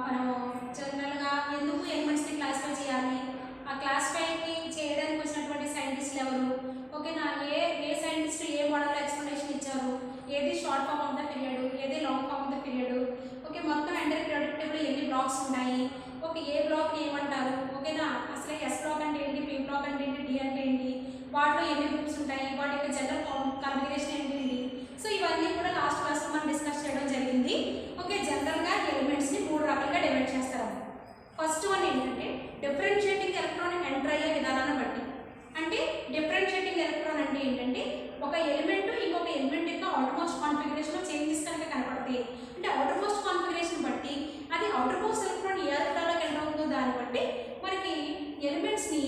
మనం జనరల్గా ఎందుకు ఎలిమెంట్స్ని క్లాసిఫై చేయాలి, ఆ క్లాసిఫైకి చేయడానికి వచ్చినటువంటి సైంటిస్టులు ఎవరు, ఓకేనా, ఏ సైంటిస్ట్ ఏ మోడల్ ఎక్స్ప్లెనేషన్ ఇచ్చారు, ఏది short form of the period, ఏది long form of the period, okay, మొత్తం ఎంటర్ పీరియాడిక్ టేబుల్ ఎన్ని బ్లాక్స్ ఉన్నాయి, ఓకే, ఏ బ్లాక్ ఏమంటారు, ఓకేనా, అసలు ఎస్ బ్లాక్ అంటే ఏంటి, పి బ్లాక్ అంటే ఏంటి, డి అంటే ఏంటి, వాటిలో ఎన్ని గ్రూప్స్ ఉంటాయి, వాటి యొక్క జనరల్ కాన్ఫిగరేషన్ ఏంటి. సో ఇవన్నీ కూడా లాస్ట్ క్లాస్లో మనం డిస్కస్ చేయడం జరిగింది. ఓకే, జనరల్గా ఎలిమెంట్స్ని 3 రకాలుగా డివైడ్ చేస్తారు. ఫస్ట్ వన్ ఏంటంటే డిఫరెన్షియేటింగ్ ఎలక్ట్రాన్ ఎంటర్ అయ్యే విధానాన్ని బట్టి. అంటే డిఫరెన్షియేటింగ్ ఎలక్ట్రాన్ అంటే ఏంటంటే ఒక ఎలిమెంట్ ఇంకొక ఎలిమెంట్ యొక్క అవుటర్ కాన్ఫిగరేషన్లో చేంజెస్ కనుక కనపడతాయి అంటే అవుటర్ మోస్ట్ కాన్ఫిగరేషన్ బట్టి అది అవుటర్ మోస్ట్ ఎలక్ట్రాన్ ఏ ఎలక్ట్రాన్లోకి ఎంటర్ అవుతుందో దాన్ని బట్టి మనకి ఎలిమెంట్స్ని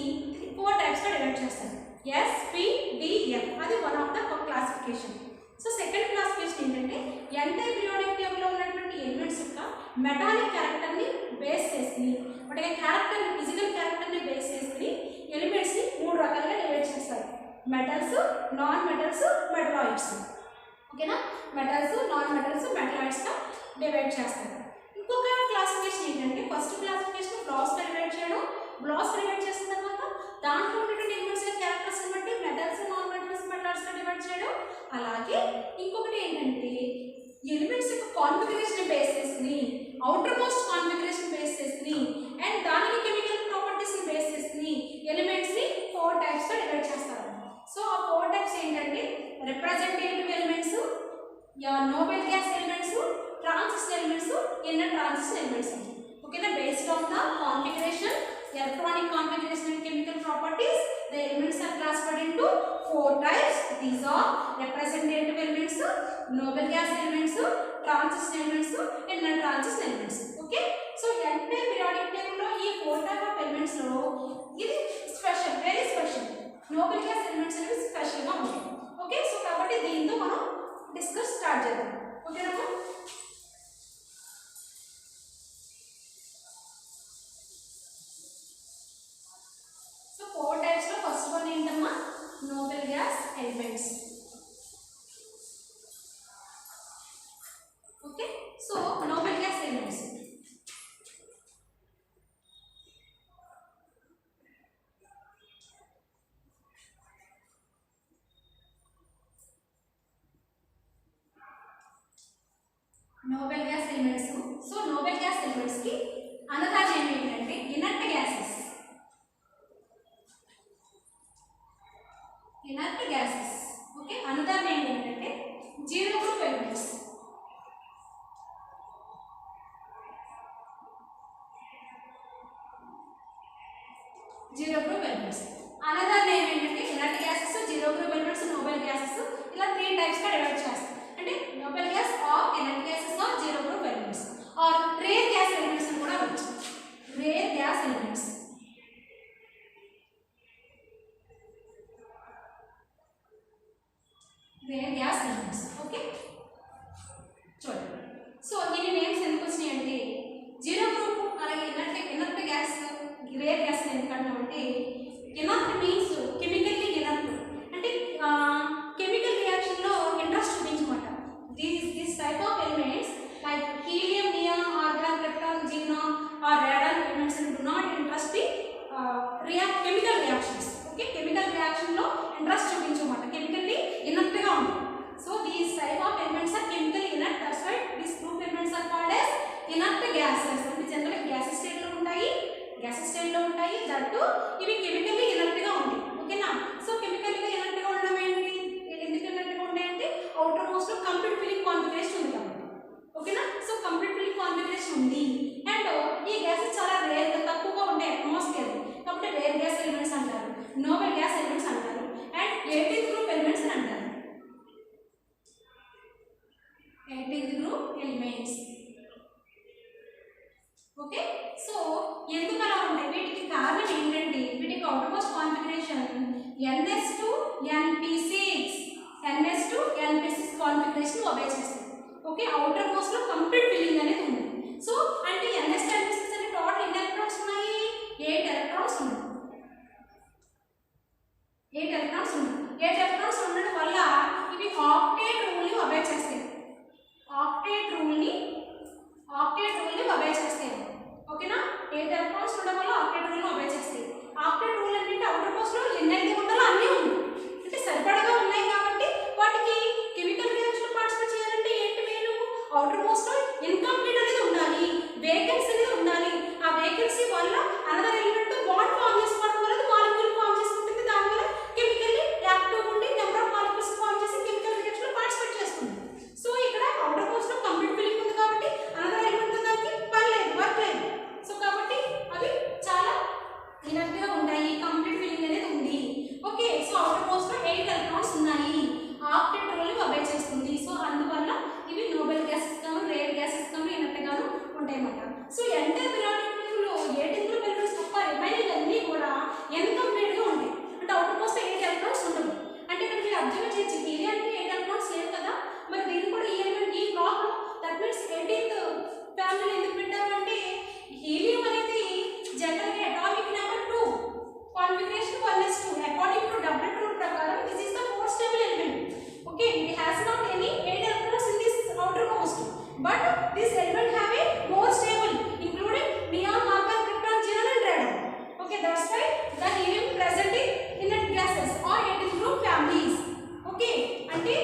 4 టైప్స్గా డివైడ్ చేస్తారు. S, P, D, F. అది one of the classification. So second classification ఏంటంటే యాంటీ పీరియాడిక్ టేబుల్లో ఉన్నటువంటి ఎలిమెంట్స్ యొక్క మెటాలిక్ క్యారెక్టర్ని బేస్ చేసుకుని వాటి క్యారెక్టర్ని ఫిజికల్ క్యారెక్టర్ని బేస్ చేసుకుని ఎలిమెంట్స్ని 3 రకాలుగా డివైడ్ చేస్తారు. Metals, non metals, metalloids. ఓకేనా, మెటల్స్, నాన్ మెటల్స్, మెటలాయిడ్స్గా డివైడ్ చేస్తారు. ఇంకొక క్లాసిఫికేషన్ ఏంటంటే ఫస్ట్ క్లాసిఫికేషన్ బ్లాక్స్గా డివైడ్ చేయడం. బ్లాక్స్ డివైడ్ చేసిన తర్వాత దాంట్లో ఉన్నటువంటి ఎలిమెంట్స్ యొక్క క్యారెక్టర్స్ని బట్టి మెటల్స్, నాన్ మెటల్స్, మెటలాయిడ్స్గా డివైడ్ చేయడం. అలాగే ఇంకొకటి ఏంటంటే ఎలిమెంట్స్ యొక్క కాన్ఫిగరేషన్ బేస్ చేసుకుని అవుటర్ మోస్ట్ కాన్ఫిగరేషన్ బేస్ చేసుకుని అండ్ దానికి కెమికల్ ప్రాపర్టీస్ని బేస్ చేసుకుని ఎలిమెంట్స్ని 4 టైప్స్గా డివైడ్ చేస్తారు. సో ఆ 4 టైప్స్ ఏంటంటే representative elements, noble gas elements, transition elements, inner transition elements. ఓకేనా, based on the configuration, electronic configuration and chemical properties, the elements are classified into 4 types. These are representative elements, noble gas elements, transist elements, inner transist elements. Okay, so entire periodic table lo ee 4 type of elements lo idi special, very special. Noble gas elements అనేవి special గా ఉంటాయి. Okay, so కాబట్టి దీంతో మనం discuss start చేద్దాం. ఓకేనా, noble gas elements. Okay, so noble gas elements. Noble gas elements. So noble gas elements ki another name ఏంటంటే inert gases. Inert gases. Okay, another name ఏంటంటే zero group elements. Zero group elements. Another name ఏంటంటే inert gases, zero group elements, noble gases. ఇలా 3 types గా divide చేస్తారు. అంటే noble gas or inert gases or zero group elements or rare gas elements అని కూడా అనొచ్చు. Rare gas elements. Rare gas elements. Okay, చూడండి. So ఇన్ని నేమ్స్ ఎందుకు వచ్చినాయి అంటే జీరో గ్రూప్ అలాగే ఇనర్ట్ గ్యాస్, రేర్ గ్యాస్ ఎందుకంటే ఇనర్ట్ మీన్స్ కెమికల్లీ ఇనర్ట్ అంటే కెమికల్ రియాక్షన్ లో ఇంట్రెస్ట్ చూపించమాట. This type of elements like helium, neon, argon, krypton, xenon or radon elements do not interest in chemical reactions. Okay, chemical reaction లో interest చూపించమాట, chemically inert గా ఉంటుంది. So these type of elements are chemically inert. That's why these group elements are called as inert gases. అంటే general gas state లో ఉంటాయి, that ఇవి chemically inert గా ఉంటాయి. ఓకేనా, సో కెమికల్లీ ఇనర్ట్ గా ఉండడం ఏంటి, ఎందుకు ఇనర్ట్ గా ఉంటాయి అంటే అవుటర్ మోస్ట్ లో కంప్లీట్ ఫిలింగ్ కాన్ఫిగరేషన్ ఉంది కాబట్టి. ఓకేనా, సో కంప్లీట్ ఫిలింగ్ కాన్ఫిగరేషన్ ఉంది అండ్ ఈ గ్యాసెస్ చాలా రేర్ గా తక్కువగా ఉంటాయి అట్మాస్ఫియర్ కాబట్టి రేర్ గ్యాస్ ఎలిమెంట్స్ అంటారు, నోబెల్ గ్యాస్ ఎలిమెంట్స్ అంటారు అండ్ 18th గ్రూప్ ఎలిమెంట్స్ అని అంటారు. 18th group elements. Okay, so ఎందుకు అలా ఉంటాయి, వీటికి కారణం ఏంటంటే వీటికి outer most configuration ns2 np6 ns2 np6 configuration obey చేస్తుంది. ఓకే, అవుటర్ మోస్ట్ లో కంప్లీట్ ఫిల్లింగ్ అనేది ఉంది. సో అంటే ns np6 అనే టోటల్ ఎన్ని ఎలక్ట్రాన్స్ ఉన్నాయి, 8 ఎలక్ట్రాన్స్ ఉన్నాయి. 8 ఎలక్ట్రాన్స్ ఉన్నాయి. 8 ఎలక్ట్రాన్స్ ఉండడం వల్ల ఇవి ఆక్టేట్ రూల్ ని ఒబే చేస్తాయి. ఆక్టేట్ రూల్ ని ఒబే చేస్తాయి. దట్ మీన్స్ 18th ఫ్యామిలీ ఎందుకు పెట్టారు అంటే హీలియం అనేది general atomic number 2 configuration 1s2 according to duplet rule ప్రకారం this is the more stable element. Okay, it has not any 8 electrons in this outermost, but this element have a more stable including neon, argon, krypton, xenon and radon. Okay, that's why the helium present in inert gases or 18th group families. Okay, అంటే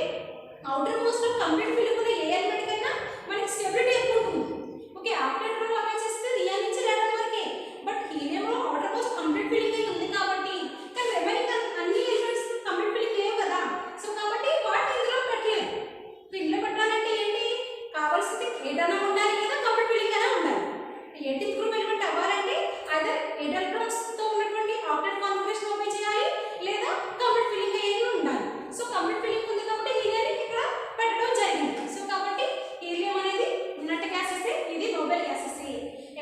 outermost complete film ఉన్న ఏ element కైనా మనకి stability ఎక్కువ ఉంటుంది. Okay, octet rule apply చేస్తే rayon నుంచి Radeon వరకే, but helium లో outermost కంప్లీట్ ఫిలింగ్ అయి ఉంది కాబట్టి కానీ రిమైనింగ్ అన్ని ఎలిమెంట్స్ కంప్లీట్ ఫిలింగ్ లేవు కదా. సో కాబట్టి వాటిని ఇందులో పెట్టలేదు. ఇందులో పెట్టాలంటే ఏంటి కావాల్సింది ఏదైనా ఉండాలి లేదా కంప్లీట్ ఫిలింగ్ అయినా ఉండాలి. 18th గ్రూప్ ఎలిమెంట్ అవ్వాలంటే ఐదర్ 8 electrons తో ఉన్నటువంటి ఆక్టేట్ కాన్ఫిగరేషన్ అప్లై చేయాలి లేదా కంప్లీట్ ఫిలింగ్ అయ్యి ఉండాలి. సో కంప్లీట్ ఫిలింగ్ ఉంది కాబట్టి హీలియం ఇక్కడ పెట్టడం జరిగింది. సో కాబట్టి హీలియం అనేది ఇనర్ట్ గ్యాసెస్, ఇది noble gases.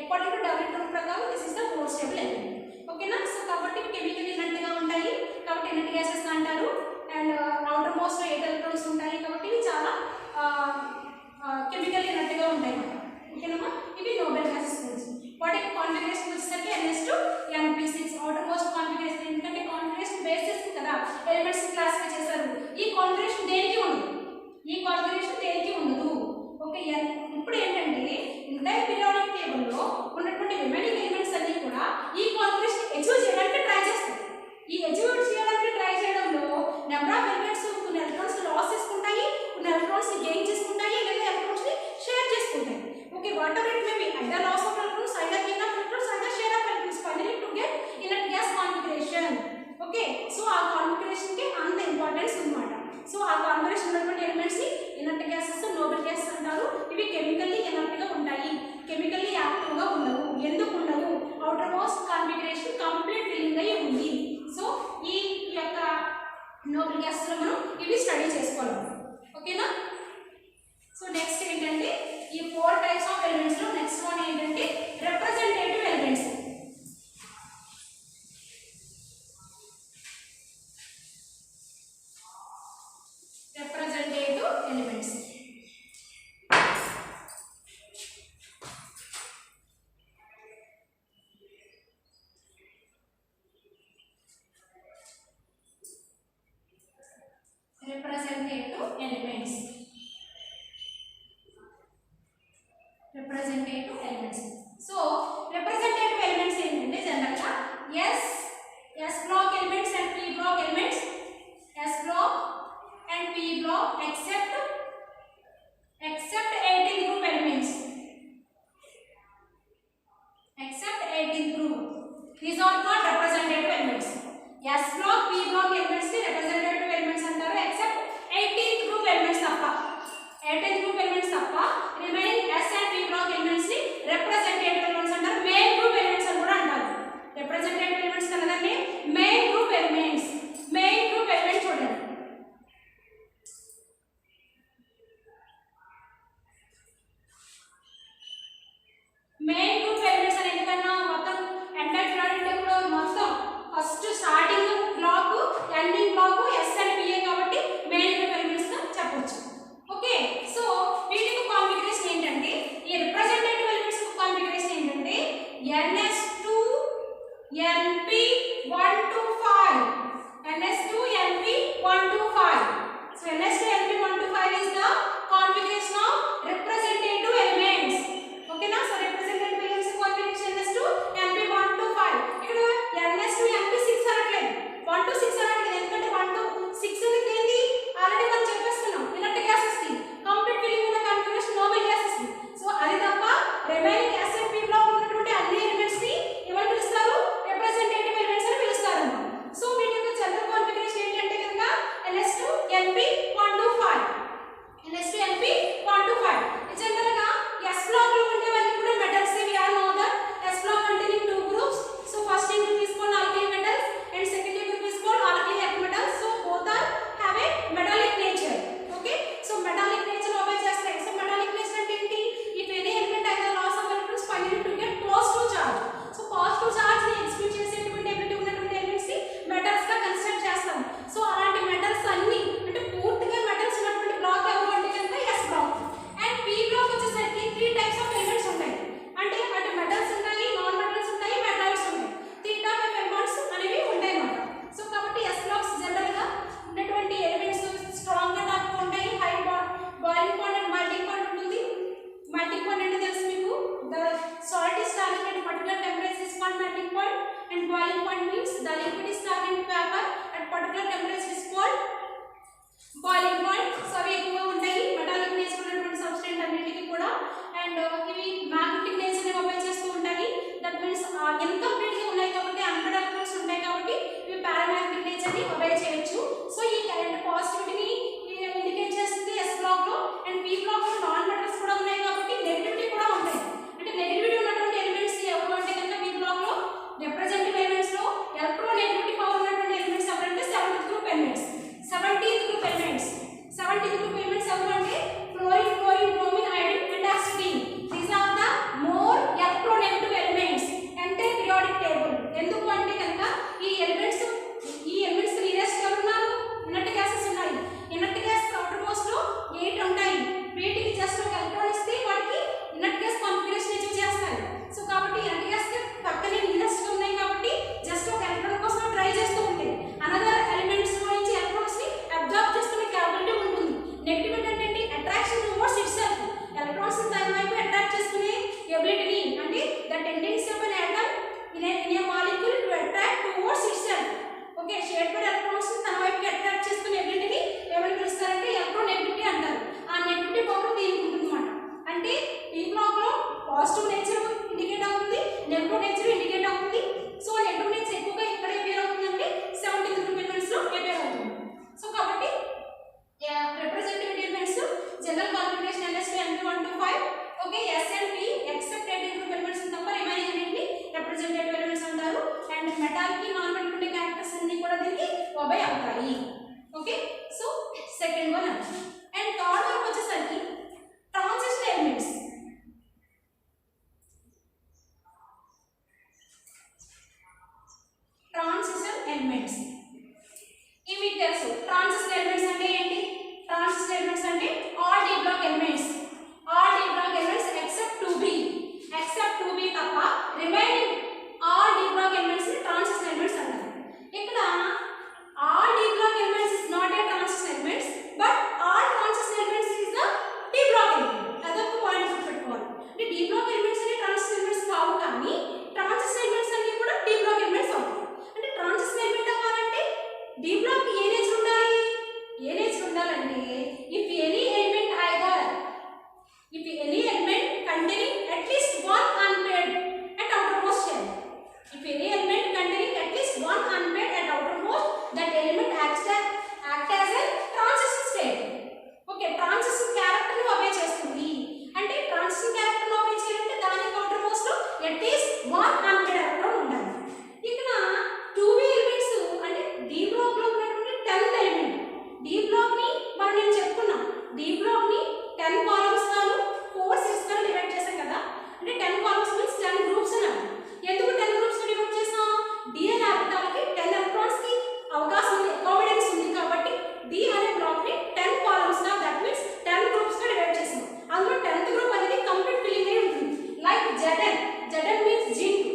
According to duplet rule ప్రకారం this is the more stable element. ఓకేనా. సో కాబట్టి కెమికల్ ఇనర్ట్ గా ఉంటాయి కాబట్టి ఇనర్ట్ గ్యాసెస్ అంటారు. అండ్ అవుటర్ మోస్ట్ 8 electrons ఉంటాయి కాబట్టి ఇవి చాలా కెమికల్ ఇనర్ట్ గా ఉంటాయి. ఓకేనమ్మా, ఇవి నోబెల్ గ్యాసెస్ గురించి. వాటి కాన్ఫిగరేషన్ వచ్చేసరికి NS2 NP6 outer most configuration. ఎందుకంటే కాన్ఫిగరేషన్ బేస్ చేసుకుని కదా ఎలిమెంట్స్ క్లాసిఫై చేశారు. ఈ కాన్ఫిగరేషన్ దేనికి ఉండదు, ఈ కాన్ఫిగరేషన్ దేనికి ఉండదు. ఓకే, ఇప్పుడు ఏంటంటే ఎంటైర్ పీరియాడిక్ టేబుల్ లో ఉన్నటువంటి రిమైనింగ్ ఎలిమెంట్స్ అన్ని కూడా ఈ కాన్ఫిగరేషన్ అచీవ్ చేయడానికి ట్రై చేస్తాయి. ఈ అచీవ్ చేయడానికి ట్రై చేయడంలో నెంబర్ ఆఫ్ ఎలిమెంట్స్ కొన్ని ఎలక్ట్రాన్స్ లాస్ చేసుకుంటాయి, కొన్ని ఎలక్ట్రాన్స్ గెయిన్ చేసుకుంటాయి లేదా ఎలక్ట్రాన్స్ ని షేర్ చేసుకుంటాయి. Okay, whatever it may be, either loss of electrons, either gain of electrons, either share of electrons, finally to get inert gas configuration. Okay, so ఆ configuration కి అంత importance అన్నమాట. So ఆ configuration ఉన్నటువంటి elements ని inert gases, Nobel gases అంటారు. ఇవి chemically inert గా ఉంటాయి, కెమికల్లీ యాక్టివ్ గా ఉండవు. ఎందుకు ఉండవు? Outer most configuration complete filling అయి ఉంది. సో ఈ యొక్క నోబెల్ గ్యాసెస్ లో మనం ఇవి స్టడీ చేసుకోవాలి. ఓకేనా. సో నెక్స్ట్ ఏంటంటే ఈ 4 టైప్స్ ఆఫ్ ఎలిమెంట్స్ లో నెక్స్ట్ వన్ ఏంటంటే representative elements. Representative elements representative elements. Representative elements. So representative elements ఏంటంటే జనరల్ గా S block elements and P block elements, S block and P block except 18th group elements, except 18th group. These are called representative elements. S block, P block elements ని representative elements అంటారు except 18th group elements తప్ప. 18th group elements తప్ప remaining S and P block elements ని representative elements అంటారు. Main group elements అని కూడా అంటారు. representative elements కనదండి main group elements. Main group elements చూడండి, మెయిన్ గ్రూప్ ఎలిమెంట్స్ అని ఎందుకన్నా మొత్తం ఎంటైర్ పీరియాడిక్ టేబుల్ లో మొత్తం first starting block ending block S and P కాబట్టి మెయిన్ గ్రూప్ ఎలిమెంట్స్ గా చెప్పొచ్చు. ఓకే, సో వీటికి కాన్ఫిగరేషన్ ఏంటంటే ఈ రిప్రజెంటేటివ్ ఎలిమెంట్స్ కాన్ఫిగరేషన్ ఏంటంటే NS2 NP 1 to 5, NS2 NP 1 to 5. So NS2 NP 1 to 5 is the configuration of representative elements. Okay na, so representative elements configuration NS2 NP 1 to 5. ఇక్కడ NS2 NP 6 అనట్లేదు, 1 to 6 అనట్లేదు. ఎందుకంటే 1 to 6 అనేది ఏంటి already మనం చెప్పేస్తున్నాం inert gases కి complete filling ఉన్న కాన్ఫిగరేషన్ నోబెల్ గ్యాసెస్ కి. సో అది తప్ప remaining S and P block ఉన్నటువంటి అన్ని ఎలిమెంట్స్ ని ఎవరు పిలుస్తారు? Representative the liquid is turned into vapor at particular temperature is called boiling point. So అవి ఎక్కువగా ఉంటాయి మెటాలిక్ నేచర్ ఉన్నటువంటి సబ్స్టెంట్ అన్నిటికీ కూడా. అండ్ ఇవి మ్యాగ్నెటిక్ నేచర్ ని ఒబే చేస్తూ ఉంటాయి. దట్ మీన్స్ ఇన్కంప్లీట్ గా ఉన్నాయి కాబట్టి అన్పెయిడ్ ఎలక్ట్రాన్స్ ఉంటాయి కాబట్టి ఇవి పారామాగ్నెటిక్ నేచర్ ని ఒబే చేయొచ్చు. సో ఈ కరెంట్ పాజిటివిటీని ఇండికేట్ చేస్తుంది ఎస్ బ్లాక్ లో. అండ్ పి బ్లాక్ లో నాన్ మెటల్స్ కూడా ఉన్నాయి కాబట్టి నెగటివిటీ కూడా ఉంటాయి. అంటే నెగటివిటీ ఉన్నటువంటి ఎలిమెంట్స్ ఎవరు అంటే కనుక పి బ్లాక్ లో రిప్రజెంటేటివ్ ఎలిమెంట్స్ లో ఎలక్ట్రోనెగటివిటీ పవర్ ఉన్నటువంటి ఎలిమెంట్స్ ఎవరంటే 17th group elements. 17th group elements ఎవరు అంటే ఫ్లోరిన్, బ్రోమిన్, ఐడిన్ అండ్ ఆక్సిడైన్. These are the more electronegative elements అంటే పీరియాడిక్ టేబుల్. ఎందుకు అంటే కనుక ఈ ఎలిమెంట్స్ నియరెస్ట్ ఉన్నారు ఇనర్ట్ గ్యాసెస్ ఉన్నాయి. ఇనర్ట్ గ్యాస్ అవుటర్ మోస్ట్ లో 8 ఉంటాయి. వీటికి జస్ట్ ఒక ఎలక్ట్రాన్ ఇస్తే వాటికి ఇనర్ట్ గ్యాస్ కాన్ఫిగరేషన్ అచీవ్ చేస్తారు. సో కాబట్టి ఇనర్ట్ గ్యాస్ పక్కనే నియరెస్ట్ ఉన్నాయి కాబట్టి జస్ట్ ఒక ఎలక్ట్రాన్ కోసం ట్రై చేస్తూ ఉంటాయి. అనదర్ ఎలిమెంట్స్ లో నుంచి ఎలక్ట్రాన్స్ ని అబ్జార్బ్ చేసుకునే క్యాపబిలిటీ ఉంటుంది. నెగటివిటీ అంటే అట్రాక్షన్ టువర్డ్స్ ఇట్సెల్ఫ్. ఎలక్ట్రాన్స్ ని తన వైపు అట్రాక్ట్ చేసుకునే ఎబిలిటీని అంటే the tendency of an atom in a molecule to attract towards itself. Okay, shade by electrons ని తన వైపుకి అట్రాక్ట్ చేసుకునే ఎబిలిటీని ఏమని పిలుస్తారంటే ఎలక్ట్రోనెగటివిటీ అంటారు. ఆ నెగటివిటీ పవర్ దీనికి ఉంటుందన్నమాట. అంటే ఈ బ్లాక్ లో పాజిటివ్ నేచర్ ఇండికేట్ అవుతుంది, నెగటివ్ నేచర్ ఇండికేట్ అవుతుంది. సో నెగటివ్ నేచర్ ఎక్కువగా ఎక్కడ అపియర్ అవుతుందంటే 17th గ్రూప్ ఎలిమెంట్స్ లో అపియర్ అవుతుంది. సో కాబట్టి representative elements general configuration NS2 NP1 to 5. okay, S and P except 18th group elements తప్ప రిమైనింగ్ అన్నిటిని representative elements అంటారు. అండ్ మెటాలిక్ కి నాన్ మెటాలిక్ క్యారెక్టర్స్ అన్ని కూడా దీనికి ఒబే అవుతాయి. Okay, so second one. And third one వచ్చేసరికి transition elements. Transition elements ఇవి మీకు తెలుసు. ట్రాన్సిషన్ ఎలిమెంట్స్ అంటే ఏంటి? ట్రాన్సిషన్ ఎలిమెంట్స్ అంటే all D block elements. All D block elements except 2b తప్ప remaining all D block elements ని ట్రాన్సిషన్ ఎలిమెంట్స్ అంటారు. ఇక్కడ all D block elements is not A transition elements but all transition elements is the D block element. అదొక point గుర్తుపెట్టుకోవాలి. అంటే D block elements అనే transition elements కావు కానీ transition elements అన్ని కూడా డి బ్లాక్ ఎలిమెంట్స్ అవుతాయి. అంటే ట్రాన్సిషన్ ఎలిమెంట్ అవ్వాలంటే డి బ్లాక్ ఏ నేచర్ ఉండాలి? ఏ నేచర్ ఉండాలంటే if any element containing at least one unpaired at outermost shell. If any element containing at least one unpaired at outermost, that element act as a transition state. Okay, transition character ని obey చేస్తుంది. అంటే transition character ని obey చేయాలంటే దానికి outermost లో at least one unpaired electron ఉండాలి. ఇక్కడ 2b elements అంటే d బ్లాక్ లో ఉన్నటువంటి 10th ఎలిమెంట్. d బ్లాక్ ని మనం నేను చెప్పుకున్నా, d బ్లాక్ ని 10 కాలమ్స్ గాను 4 6 గాను డివైడ్ చేసాం కదా. అంటే 10 కాలమ్స్ మీన్స్ 10 గ్రూప్స్ అన్నారు. ఎందుకు 10 గ్రూప్స్ ని డివైడ్ చేసాం? d అనే ఆర్బిటాల్ కి 10 ఎలక్ట్రాన్స్ కి అవకాశం ఉంది, అకామిడెన్స్ ఉంది కాబట్టి d అనే బ్లాక్ ని 10 కాలమ్స్ గా దట్ మీన్స్ 10 గ్రూప్స్ గా డివైడ్ చేసాం. అందులో 10th గ్రూప్ అనేది కంప్లీట్ ఫిల్లింగ్ అయి ఉంటుంది. Like Zn means zinc.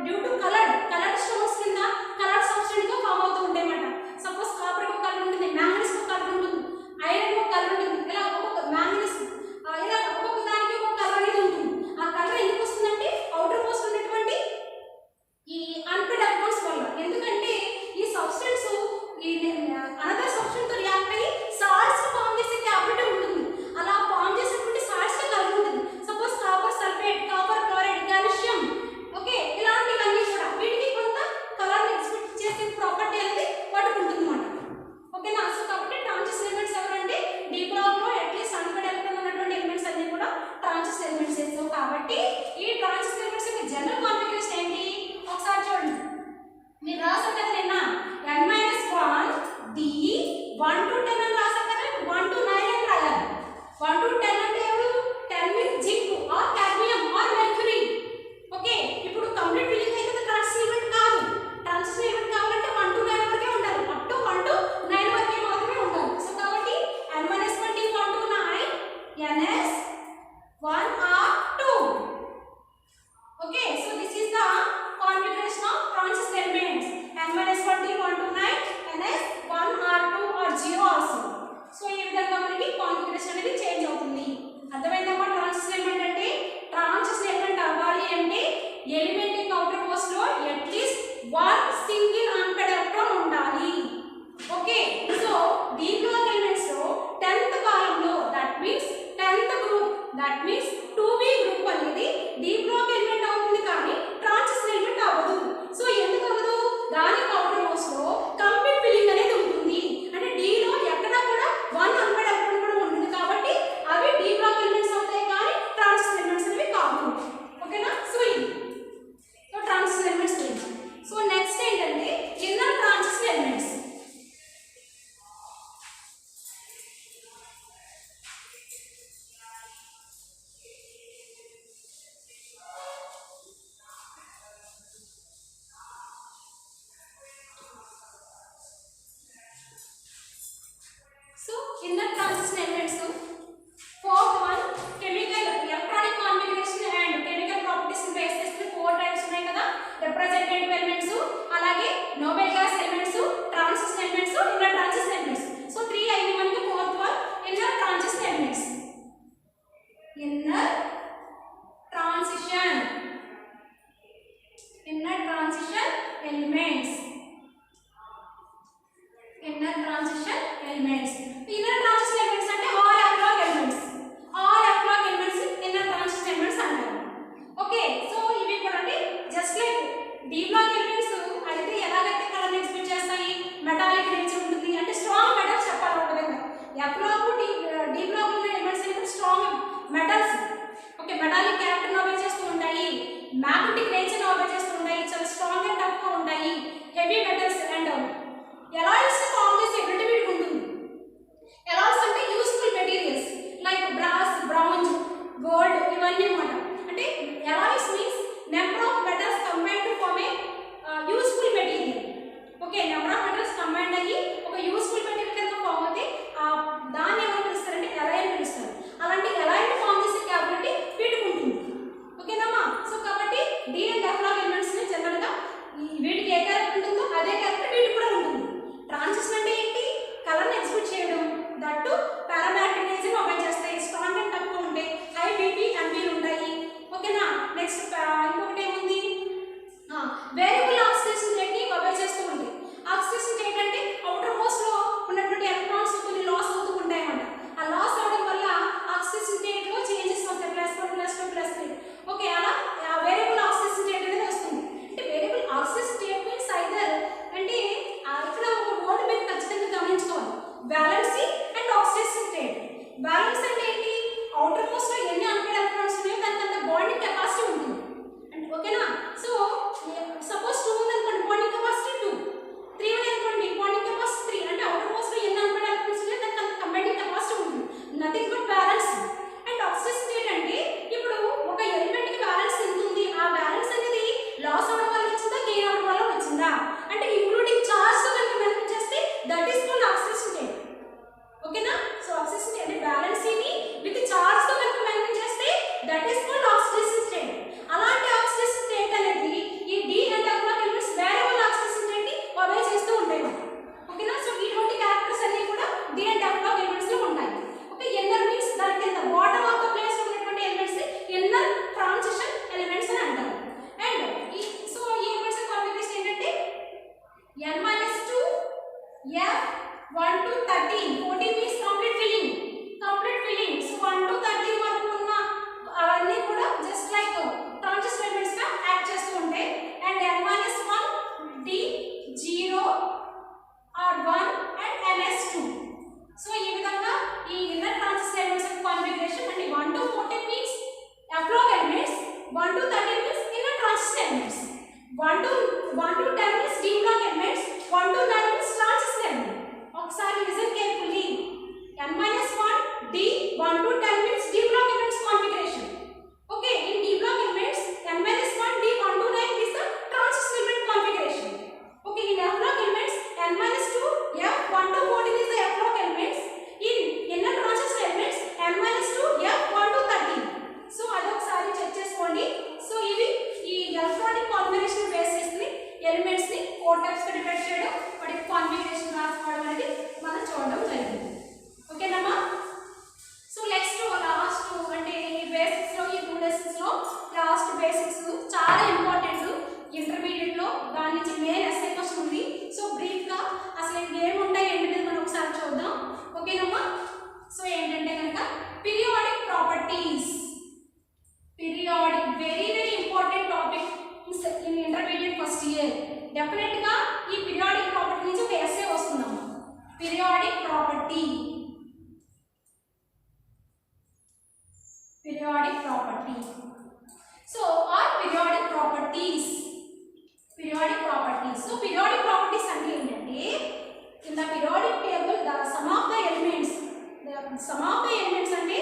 Due to coloured stones కింద కలర్డ్ సబ్స్టెంట్ గా ఫామ్ అవుతూ ఉంటాయి అన్నమాట. సపోజ్ కాపర్ ఒక కలర్ ఉంటుంది, మ్యాంగనీస్ ఒక కలర్ ఉంటుంది, ఐరన్ ఒక కలర్ ఉంటుంది, ఇలా ఒక్కొక్క మ్యాంగనీస్ ఇలా ఒక్కొక్క దానికి ఒక కలర్ అనేది ఉంటుంది. ఆ కలర్ ఎందుకు వస్తుందంటే అవుటర్ మోస్ట్ ఉన్నటువంటి ఈ అన్ఫెడ్ ఎలక్ట్రాన్స్ వల్ల. ఎందుకంటే ఈ సబ్స్టెన్స్ ఈ అనదర్ సబ్స్టెన్స్ తో రియాక్ట్ అయ్యి సాల్ట్స్ ఫామ్ చేసే క్యాపబిలిటీ ఉంటుంది. అలా ఫామ్ చేసినటువంటి సాల్ట్స్ తో కలిపి ఉంటుంది. Suppose copper sulphate, copper chloride, calcium, okay, ఇలాంటివన్నీ కూడా వీటికి కొంత కలర్ ఎగ్జిబిట్ చేసే ప్రాపర్టీ అనేది వాటికి ఉంటుంది అన్నమాట. ఓకేనా? సో కాబట్టి ట్రాన్సిషన్ ఎలిమెంట్స్ ఎవరంటే డి బ్లాక్ లో అట్లీస్ట్ అన్ఫెడ్ ఎలక్ట్రాన్ ఉన్నటువంటి ఎలిమెంట్స్ అన్ని కూడా ట్రాన్సిషన్ ఎలిమెంట్స్ చేస్తాం. కాబట్టి ఈ ట్రాన్సిషన్ ఎలిమెంట్స్ యొక్క జనరల్ కాన్ఫిగరేషన్ ఏంటి ఒకసారి చూడండి. మీరు రాసారు కదా నిన్న n-1 d 1 to 10 అని రాసారు కదా, 1 to 9 అని రాయాలి. 1 to 10 అంటే ఎవరు? 10 means zinc or cadmium or mercury. Okay, ఇప్పుడు కంప్లీట్ ఫిల్లింగ్ అయితే ట్రాన్సిషన్ ఎలిమెంట్ కాదు. ట్రాన్సిషన్ ఎలిమెంట్ కావాలంటే 1 to 9 వరకే ఉండాలి. అప్ టు 1 to 9 వరకే మాత్రమే ఉండాలి. సో కాబట్టి n-1 d 1 to 9 ns 1 or 2. Okay, so this is the configuration of transition elements. n-1 d 1 to 9 ns 1 or 2 or 0 also. So ఈ విధంగా మనకి కాన్ఫిగరేషన్ అనేది చేంజ్ అవుతుంది. అర్థమైందమ్మా? ట్రాన్సిషన్ ఎలిమెంట్ అంటే ట్రాన్సిషన్ ఎలిమెంట్ అవ్వాలి అంటే ఎలిమెంట్ యొక్క అవుటర్ మోస్ట్ లో at least one single unpaired electron ఉండాలి. Okay, so D block elements లో 10th కాలంలో that means 10th group that means 2b group అనేది డి బ్లాక్ ఎలిమెంట్ అవుతుంది కానీ ట్రాన్సిషన్ ఎలిమెంట్ అవ్వదు. సో ఎందుకు అవ్వదు? దానికి అవుటర్ మోస్ట్ లో కంప్లీట్ ఫిల్లింగ్ అనేది ఉంటుంది. అంటే డి లో ఎక్కడా కూడా వన్ అన్ఫెడ్ ఎలక్ట్రాన్ కూడా ఉంటుంది కాబట్టి అవి డి బ్లాక్ ఎలిమెంట్స్ అవుతాయి కానీ ట్రాన్సిషన్ ఎలిమెంట్స్ అనేవి కావు. ఓకేనా? సో ఇది సో ట్రాన్సిషన్ ఎలిమెంట్స్ గురించి. సో నెక్స్ట్ ఏంటంటే inner transition elements. So inner transition elements, fourth one chemical electronic configuration and chemical properties basis 4 types ఉన్నాయి కదా. representative elements, అలాగే noble gas elements, transition elements, inner transition elements. So 3 అయింది మనకి. fourth one inner transition elements. inner transition elements. inner transition elements. inner transition elements అంటే all Haplog elements. all Haplog elements inner transition elements అంటారు. Okay, so ఇవి కూడా అంటే just like D block elements అయితే ఎలాగైతే colour expect చేస్తాయి, metallic nature ఉంటుంది అంటే స్ట్రాంగ్ మెటల్స్ చెప్పాలి ఒక విధంగా. Haplog డి బ్లాక్ ఉన్న ఎలిమెంట్స్ అయితే strong metals. Okay, metallic character noble చేస్తూ ఉంటాయి, మ్యాగ్నెటిక్ నేచర్ నోబెల్ చేస్తూ ఉంటాయి, చాలా స్ట్రాంగ్ అండ్ టఫ్ గా ఉంటాయి, heavy metals and alloys form చేసే ఎబిలిటీ వీటికి ఉంటుంది. ఎలాయిస్ అంటే useful materials like brass, bronze, gold ఇవన్నీ అన్నమాట. అంటే alloys means number of metals combined to form a useful material. Okay, number of metals combined అయ్యి ఒక యూస్ఫుల్ మెటీరియల్ కింద ఫామ్ అవుతే దాన్ని ఎవరు పిలుస్తారంటే ఎలాయిన్ పిలుస్తారు. అలాంటి ఎలాయిన్ ఫామ్ చేసే క్యాపబిలిటీ వీటికి ఉంటుంది. ఓకేనమ్మా? సో కాబట్టి D and Haplog elements 13. 14 means complete filling. Complete filling. So 1 to 13 వరకు ఉన్న అవన్నీ కూడా జస్ట్ లైక్ ట్రాన్సిటివ్ ఎలిమెంట్స్ గా యాక్ట్ చేస్తూ ఉంటాయి. And n-1 d 0 or 1 and ns2. So ఈ విధంగా ఈ ఇన్నర్ ట్రాన్సిటివ్ ఎలిమెంట్స్ యొక్క కాన్ఫిగరేషన్ అంటే 1 to 14 means F-log elements, 1 to 13 means inner transitive elements, 1 to 10 means D-block elements, 1 to 9 means transitive element. ఒకసారి listen carefully. n-1 D 1 to 10 means D-block elements configuration. Okay, in D-block elements n-1 D 1 to 9 is the transitive element configuration. Okay, in F-log elements n-2 F 1 to 14 is the F-log elements. In inner transitive elements n-2 F 1 to 13. So అదొకసారి check చేసుకోండి. So ఇవి ఈ electronic configuration base చేసుకుని elements ని 4 types గా divide చేయడం, వాటి configuration రాసుకోవడం అనేది మనం చూడడం జరిగింది. ఓకేనమ్మా? సో నెక్స్ట్ లాస్ట్ అంటే ఈ బేసిక్స్ లో ఈ 2 లెసన్స్ లో లాస్ట్ బేసిక్స్ చాలా ఇంపార్టెంట్. ఇంటర్మీడియట్ లో దాని నుంచి మెయిన్ ఎస్ఏ క్వశ్చన్ ఉంది. సో బ్రీఫ్ గా అసలు ఏమి ఉంటాయి ఏంటనేది మనం ఒకసారి చూద్దాం. ఓకేనమ్మా? సో ఏంటంటే కనుక periodic properties. Periodic, very important topic in intermediate first year. Definitely గా ఈ periodic property నుంచి ఒక essay వస్తుందమ్మా. Periodic property. Periodic property. So are periodic properties. Periodic properties. So periodic properties అంటే ఏంటంటే in the periodic table the sum of the elements. The sum of the elements అంటే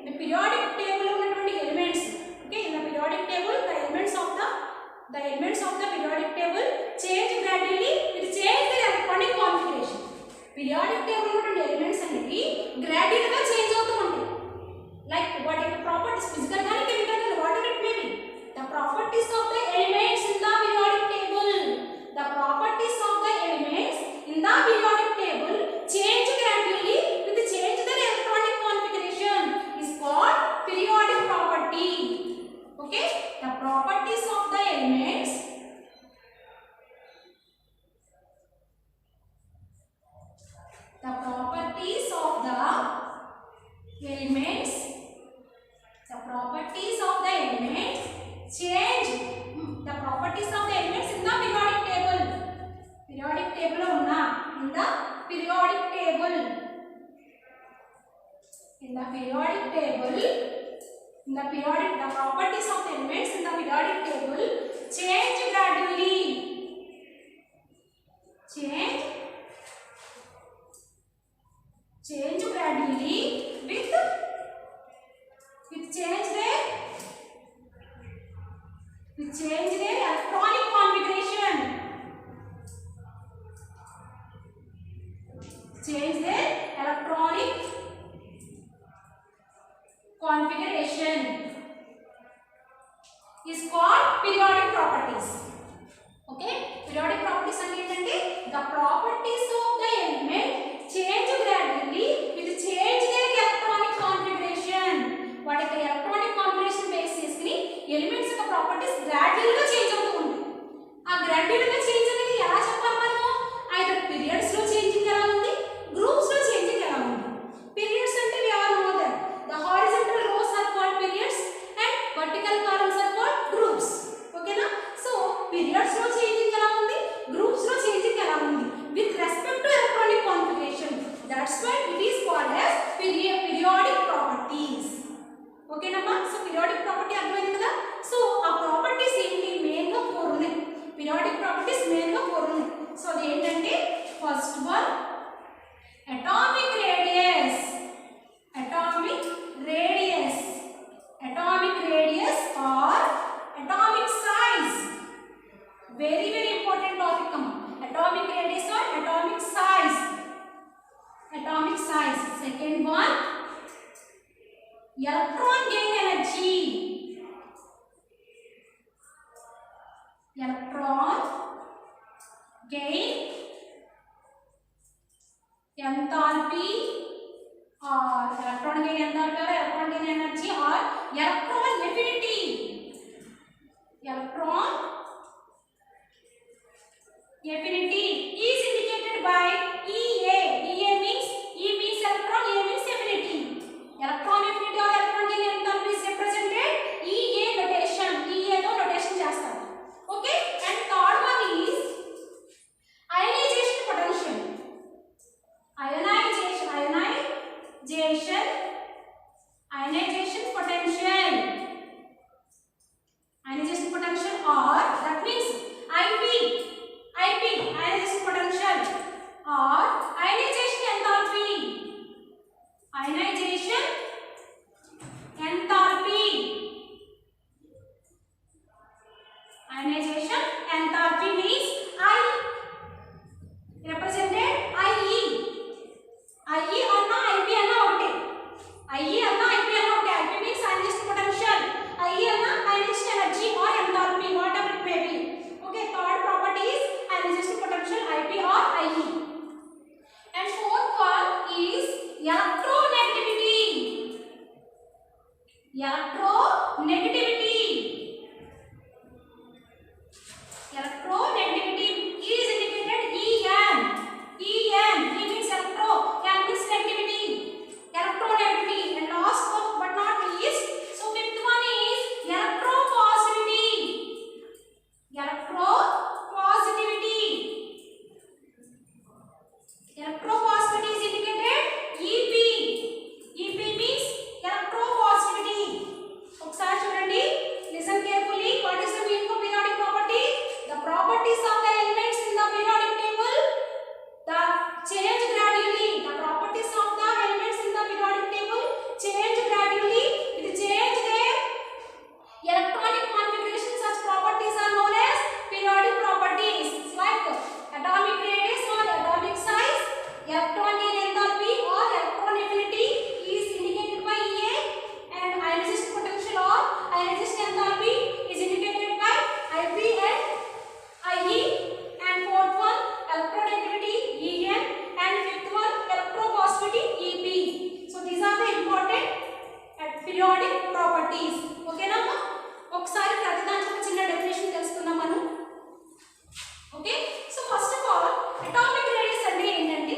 the periodic table ఉన్నటువంటి elements. Okay, in the periodic table the elements of the periodic table change gradually with change their electronic configuration. Periodic table ఉన్నటువంటి elements అనేవి gradually గా change అవుతూ ఉంటాయి. Like what are the properties, physical గాని chemical గాని whatever it may be, the properties of the elements in the periodic table, the properties of the elements in the periodic table change gradually with change their electronic configuration is called periodic property. Okay, the properties of the elements change the properties of the elements in the periodic table. Periodic table unna in the periodic table. In the periodic table, the properties of the elements in the periodic table change gradually. Change gradually with change their electronic configuration. Change their electronic configuration is called periodic properties. Okay, periodic properties ante entante the properties of the element change gradually with change their electronic configuration. What is the electronic configuration base cheskoni elements యొక్క properties gradually గా change అవుతూ ఉంటాయి. ఆ gradually గా change అనేది ఎలా చెప్పాలి మనము? either periods లో చేంజింగ్ ఎలా ఉంది, groups లో చేంజింగ్ ఎలా ఉంది. periods అంటే we all know that the horizontal rows are called periods and vertical columns are called groups. Okay na? So periods lo changing ela undi, groups lo changing ela undi with respect to electronic configuration. That's why it is called as periodic properties. Okay na ma? So periodic property అర్థమైంది కదా? So ఆ properties ఏంటి? Main గా 4 ఉన్నాయి. periodic properties main గా 4 ఉన్నాయి. So అది ఏంటంటే first one atomic radius. Atomic radius or atomic size. Very important topic. Atomic radius or atomic size. Second one, electron gain energy. Electron gain enthalpy or electron gain enthalpy or electron gain energy or electron affinity. Electron affinity is indicated by EA. EA means transportation. Enthalpy means I represented IE. IE anna IP anna okate. IE anna IP anna okate. IP means ionized potential. IE anna ionized energy or enthalpy, whatever it may be. Okay, third property is ionized potential, IP or IE. And fourth one is electronegativity. Electronegativity. Electronegativity is indicated EN. EN. E means electro. N means negativity. Electronegativity. And last but not least, so fifth one is electropositivity. Electropositivity. Electropositivity is indicated EP. EP means electropositivity. ఒకసారి చూడండి, listen carefully. What is the meaning of periodic property? The properties of the elements in the periodic table that change gradually. The properties of the elements in the periodic table change gradually. With change their electronic configuration, such properties are known as periodic properties. Like atomic radius or atomic size, electron gain enthalpy or electron affinity is indicated by EA, and ionized potential or ionized enthalpy is indicated by IP and IE. And fourth one electronegativity EN, and fifth one electropositivity EP. So these are the important periodic properties. Okay na? ఒకసారి ప్రతిదానికి ఒక చిన్న definition తెలుసుకుందాం మనం. Okay, so first of all atomic radius అంటే ఏంటంటే,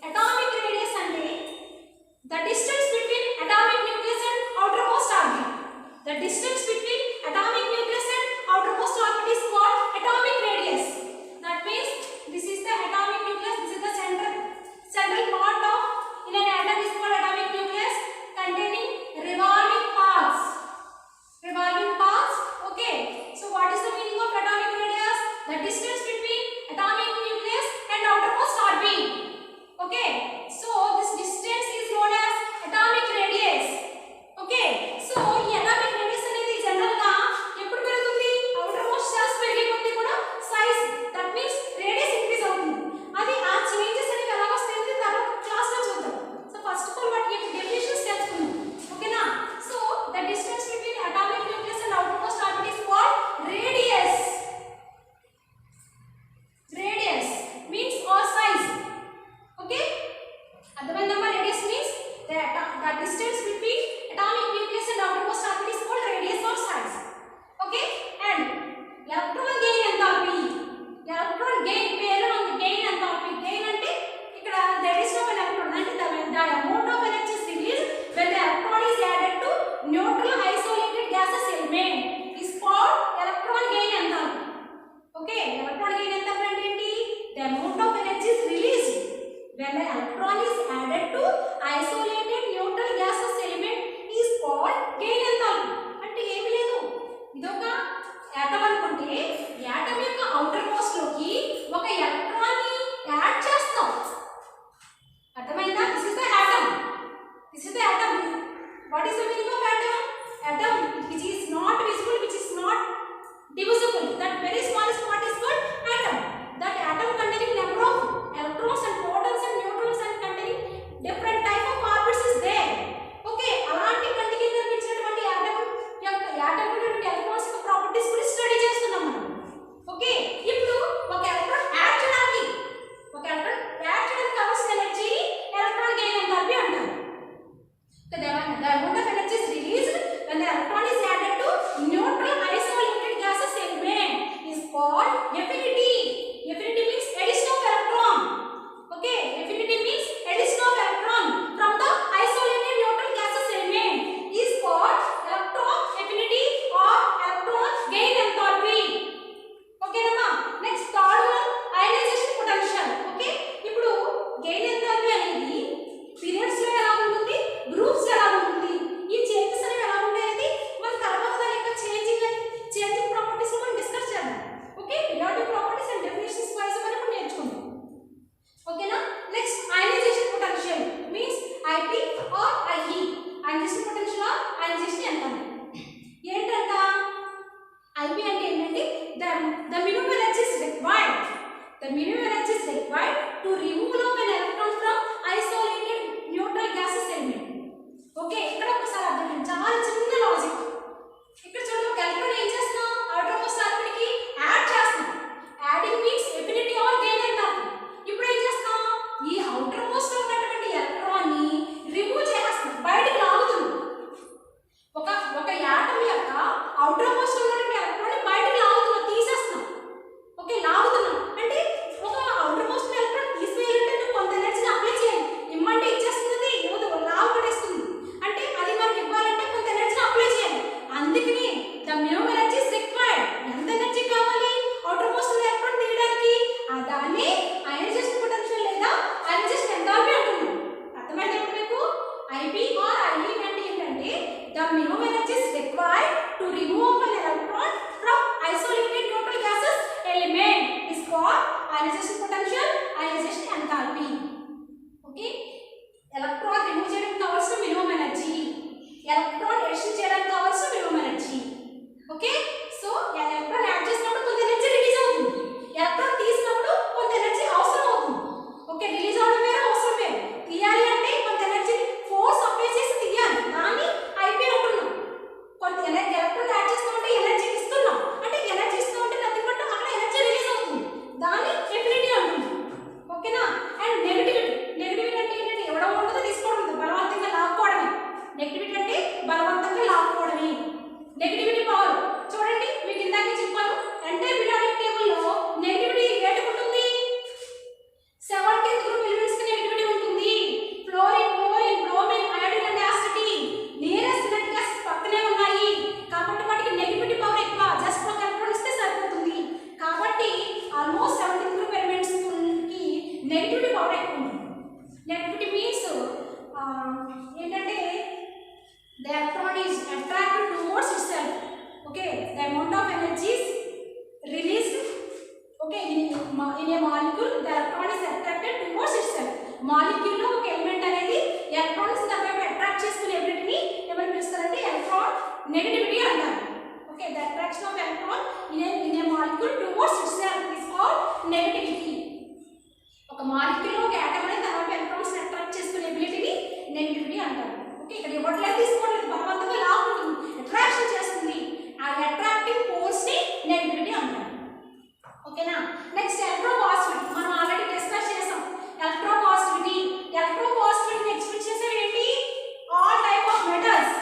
atomic radius అంటే the distance between atomic nucleus and outermost orbit. The distance between atomic nucleus and outermost orbit is called atomic radius. That means this is the atomic nucleus. This is the central part of in an atom is called atomic nucleus, containing revolving parts. Revolving parts. Okay. So what is the meaning of atomic radius? The distance between atomic nucleus and outermost orbit. Okay. So this distance is known as atomic radius. Okay. So ఈ atomic radius అనేది general గా ఎప్పుడు పెరుగుతుంది? outermost cells పెరిగే కొద్దీ కూడా size, that means radius increase అవుతుంది. అది ఆ చేంజెస్ అనేవి ఎలా వస్తాయి అంటే తర్వాత క్లాస్ లో చూద్దాం. సో ఫస్ట్ ఆఫ్ ఆల్ వాటి డెఫినిషన్స్ తెలుసుకుందాం. ఓకేనా? So the distance between atomic nucleus and outermost orbit is called radius. Radius means or size. Okay? అర్థమైందమ్మా? radius means the distance between atomic nucleus and outermost orbit is called radius or size. Okay? And electron gain enthalpy. Electron gain పేరు gain enthalpy. Gain అంటే ఇక్కడ the addition of an electron అంటే the amount of energy is released when the electron is added to neutral isolated gaseous element is called electron gain enthalpy. Okay? Electron gain enthalpy అంటే ఏంటి? The amount of energy is released when the electron is added to isolated neutral gaseous element is called gain enthalpy. అంటే ఏమీ లేదు, ఇదొక atom అనుకుంటే atom యొక్క outer most లోకి ఒక electron ని యాడ్ చేస్తాం. అర్థమైందా? This is the atom. This is the atom. What is the meaning of atom? Atom which is not visible, which is not divisible. That very smallest part is called atom. That atom containing number of electrons and protons and neutrons and containing different type of orbits is there. Okay, అలాంటి కంటికి కనిపించినటువంటి atom యొక్క electrons యొక్క properties గురించి study చేస్తున్నాం మనం. Okay, ఇప్పుడు ఒక ఎలక్ట్రాన్ యాడ్ చేయడానికి కావాల్సిన ఎనర్జీ ఎలక్ట్రాన్ గెయిన్ ఎంథాల్పీ అంటారు. The amount of energy is released when the electron is added to neutral isolated gaseous element is called affinity. Affinity means addition of electron. Okay, affinity means addition of electron from the isolated neutral gaseous element is called electron affinity or electron gain enthalpy. Okay nama? Next third one, ionization potential. Okay, ఇప్పుడు gain enthalpy అనేది periods లో ఎలా ఉంటుంది, groups ఎలా ఉంటుంది, ఈ changes అనేవి ఎలా ఉంటాయి అనేది మన తర్వాత దాని యొక్క చేంజింగ్ ప్రాపర్టీస్ లో మనం డిస్కస్ చేద్దాం. Okay, periodic the minimum energy is required. The minimum energy is required to remove an electron from isolated neutral gases element. Okay, ఇక్కడ ఒకసారి అర్థం చేయండి, చాలా చిన్న లాజిక్. ఇక్కడ చూడండి, ఒక ఎలక్ట్రాన్ ఏం చేస్తున్నాం, అవుటర్ మోస్ట్ ఆర్బిట్ కి యాడ్ చేస్తున్నాం. Adding means affinity are gain అంటాం. ఇప్పుడు ఏం చేస్తాం, ఈ అవుటర్ మోస్ట్ లో ఉన్నటువంటి ఎలక్ట్రాన్ ని రిమూవ్ చేస్తున్నాం, బయటికి లాగుతున్నాం. ఒక యాటమ్ యొక్క అవుటర్ మోస్ట్ లో ఉన్నటువంటి ఎలక్ట్రాన్ ని బయటికి లాగుతున్నాం, తీసేస్తున్నాం. ఓకే, లాగుతున్నాం అంటే ఒక అవుటర్ మోస్ట్ ఎలక్ట్రాన్ తీసివేయాలంటే నువ్వు కొంత ఎనర్జీని అప్లై చేయాలి. ఇమ్మంటే ఇచ్చేస్తుంది, ఇవ్వదు లాగు పడేస్తుంది. అంటే అది మనకి ఇవ్వాలంటే కొంత ఎనర్జీని అప్లై చేయాలి. అందుకని the minimum energy is required. ఎంత ఎనర్జీ కావాలి అవుటర్ మోస్ట్ ఎలక్ట్రాన్ తీయడానికి? దాన్ని అయనైజేషన్ పొటెన్షియల్ లేదా అయనైజేషన్ ఎంథాల్పీ అంటున్నాం. అర్థమైంది ఇప్పుడు మీకు? ఐపీ ఆర్ ఐఈ అంటే ఏంటంటే the minimum energy is required to remove an electron from isolated neutral gases element is called ionization potential, ionization enthalpy. Okay, electron remove చేయడానికి కావాల్సిన మినిమం ఎనర్జీ, ఎలక్ట్రాన్ ఎడిషన్ చేయడానికి కావాల్సిన minimum energy. Okay, so electron add చేసినప్పుడు కొంత energy release అవుతుంది, electron తీసినప్పుడు కొంత energy అవసరం అవుతుంది. ఓకే, రిలీజ్ అవడం వేరే, అవసరం వేరే. తీయాలి అంటే కొంత ఎనర్జీ ఫోర్స్ అప్లై చేసి తీయాలి, దాన్ని ఐపీ అంటున్నాం. కొంత ఎనర్జీ ఎలక్ట్రాన్ యాడ్ చేస్తామంటే ఎనర్జీ ఇస్తున్నాం, అంటే ఎనర్జీ ఇస్తామంటే నథింగ్ బట్ అక్కడ ఎనర్జీ రిలీజ్ అవుతుంది, దాన్ని ఎఫినిటీ అంటున్నాం. ఓకేనా? అండ్ నెగటివిటీ, నెగటివిటీ అంటే ఏంటంటే ఇవ్వడం ఉండదు, తీసుకోవడం ఉండదు, బలవంతంగా లాక్కోవడమే. నెగటివిటీ అంటే బలవంతంగా లాక్కోవడమే. నెగటివిటీ పవర్ చూడండి, మీకు ఇందాకే చెప్పాను, ఎంటైర్ పీరియాడిక్ టేబుల్ లో నెగటివిటీ ఏటు ఉంటుంది, 17th గ్రూప్ ఎలిమెంట్స్ కి నెగటివిటీ ఉంటుంది. Fluorine, chlorine, bromine, iodine and యాసిటీ నియరెస్ట్ నెట్ గ్యాస్ పక్కనే ఉన్నాయి కాబట్టి వాటికి నెగటివిటీ పవర్ ఎక్కువ, జస్ట్ ఒక ఎలక్ట్రాన్ ఇస్తే సరిపోతుంది. కాబట్టి ఆల్మోస్ట్ 17th గ్రూప్ ఎలిమెంట్స్ కి నెగటివిటీ పవర్ ఎక్కువ ఉంటుంది. నెగటివిటీ మీన్స్ ఏంటంటే the electron is attracted towards itself. Okay, the amount of energy is released, okay, in a molecule the electron is attracted towards itself. molecule లో ఒక element అనేది electrons దానిపై attract చేసుకునే ఎబిలిటీని ఏమని పిలుస్తారంటే electron negativity అంటారు. Okay, the attraction of electron in a molecule towards itself is called negativity. ఒక molecule లో ఒక atom అనేది దానిపై ఎలక్ట్రాన్స్ అట్రాక్ట్ చేసుకునే ఎబిలిటీని నెగటివిటీ అంటారు. ఓకే, ఇక్కడ ఇవ్వట్లేదు, తీసుకోవట్లేదు, బలవంతంగా లాక్కుంటుంది, అట్రాక్షన్ చేస్తుంది. ఆ అట్రాక్టింగ్ ఫోర్స్ ని నెగటివిటీ అంటారు. ఓకేనా? నెక్స్ట్ ఎలక్ట్రోపాజిటివిటీ, మనం ఆల్రెడీ డిస్కస్ చేసాం. ఎలక్ట్రోపాజిటివిటీ, ఎలక్ట్రోపాజిటివిటీని ఎక్స్ప్రెస్ చేసేవి ఏంటి? All type of metals.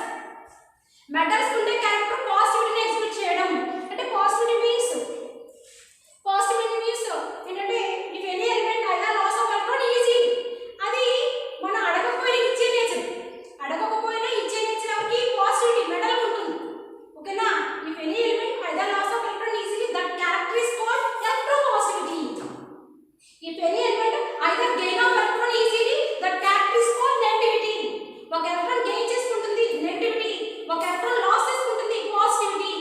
Metals ఉండే క్యారెక్టర్ పాజిటివిటీని ఎక్స్ప్రెస్ చేయడం. అంటే పాజిటివిటీ మీన్స్ ఏంటంటే if any element either loss of electron easy, అది మనం అడగకపోయినా ఇచ్చే నేచర్, అడగకపోయినా ఇచ్చే నేచర్ ఎవరికి? పాజిటివిటీ, మెటల్ ఉంటుంది. ఓకేనా? If any element either loss of electron easily that character is called electropositivity. If any element either gain of electron easily that character is called negativity. ఒక ఎలక్ట్రాన్ గెయిన్ చేసుకుంటుంది negativity, ఒక electron loss చేసుకుంటుంది positivity.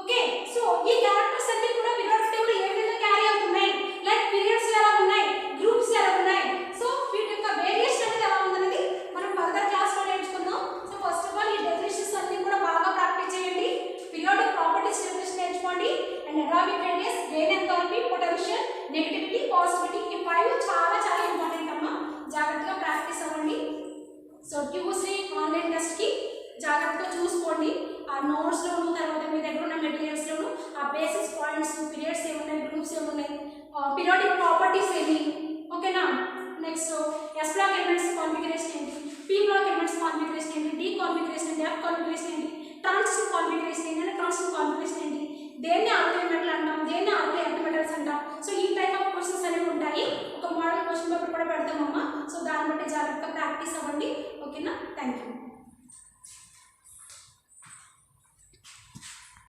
Okay, so ఈ characters అన్ని కూడా periodic table ఏ విధంగా carry అవుతున్నాయి, like periods ఎలా ఉన్నాయి, గ్రూప్స్ ఎలా ఉన్నాయి, సో వీటి యొక్క వేరియేషన్ అనేది ఎలా ఉందనేది మనం ఫర్దర్ క్లాస్ లో నేర్చుకుందాం. సో ఫస్ట్ ఆఫ్ ఆల్ ఈ డెఫినిషన్స్ అన్ని కూడా బాగా ప్రాక్టీస్ చేయండి. పీరియాడిక్ ప్రాపర్టీస్ డెఫినిషన్ నేర్చుకోండి. And atomic radius, gain enthalpy, potential, negativity, positivity, ఈ 5 చాలా చాలా ఇంపార్టెంట్ అమ్మా. జాగ్రత్తగా ప్రాక్టీస్ అవ్వండి. సో ట్యూస్డే ఆన్లైన్ టెస్ట్ కి జాగ్రత్తగా చూసుకోండి. ఆ నోట్స్ లోను, తర్వాత మీ దగ్గర ఉన్న మెటీరియల్స్ లోను ఆ బేసిక్స్ పాయింట్స్, పీరియడ్స్ ఏమున్నాయి, గ్రూప్స్ ఏమున్నాయి, పీరియాడిక్ ప్రాపర్టీస్ ఏమి, ఓకేనా? Next S block elements configuration ఏంటి, పీ బ్లాక్ ఎలిమెంట్స్ కాన్ఫిగరేషన్ ఏంటి, డి కాన్ఫిగరేషన్ ఏంటి, ఎఫ్ కాన్ఫిగరేషన్ ఏంటి, ట్రాన్సిషన్ కాన్ఫిగరేషన్ ఏంటి, ట్రాన్సిషన్ కాన్ఫిగరేషన్ ఏంటి, దేన్ని ఆల్కలీ మెటల్ అంటాం, దేన్ని ఆల్కలీ ఎర్త్ మెటల్స్ అంటాం. సో ఈ టైప్ ఆఫ్ క్వశ్చన్స్ అనేవి ఉంటాయి. ఒక మోడల్ క్వశ్చన్ పేపర్ కూడా పెడతామమ్మా. సో దాన్ని బట్టి జాగ్రత్తగా ప్రాక్టీస్ అవ్వండి. ఓకేనా? Thank you.